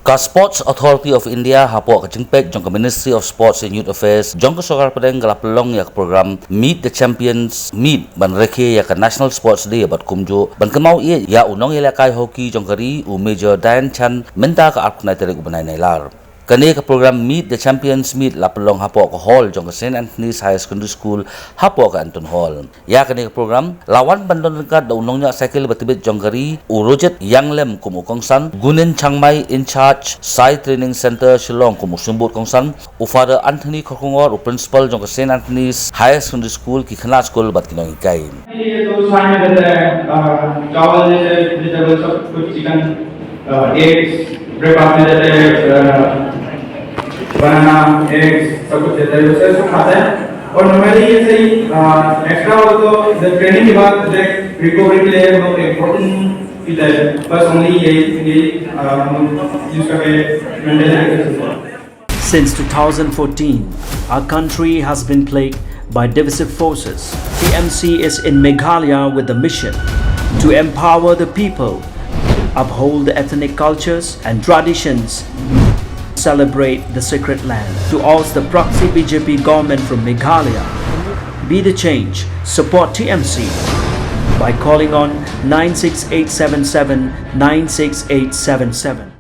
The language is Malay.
Ka Sports Authority of India hapo ka jingpek jong ka Ministry of Sports and Youth Affairs jong ka sokar padeng galapelong ya program Meet the Champions Meet ban Rakhe ya ka National Sports Day bat kumjo ban kemau ye ya unong ya kai hockey jong kari u Major Dan Chan menta ka ap nai tere ubanai nai lar. Kani ka program Meet the Champions Meet lapelong hapo ka hall jong ka St. Anthony's High Secondary School hapo ka Anton Hall. Ya kani ka program lawan bandon ka daunong nya cycle batibet jong kari u Rojet Yanglem kumu kongsan Gunin Changmai in charge Sai Training Center Shillong kumu sumbut kongsan u Father Anthony Kokongor u principal jong ka St. Anthony's High Secondary School ki khana school bat kinong ikai. ये तो सामने देते हैं चावल जैसे वेजिटेबल सब कुछ chicken eggs breakfast में देते हैं बनाना एग्स सब कुछ देते हैं उसे सब खाते हैं और नॉर्मली ये सही एक्स्ट्रा हो तो जब ट्रेनिंग के बाद डायरेक्ट रिकवरी के लिए बहुत इम्पोर्टेंट चीज है बस ओनली ये यूज करके मेंटेन करते Since 2014, our country has been plagued by divisive forces. TMC is in Meghalaya with the mission to empower the people, uphold the ethnic cultures and traditions, celebrate the sacred land. To oust the proxy BJP government from Meghalaya, be the change, support TMC by calling on 96877 96877.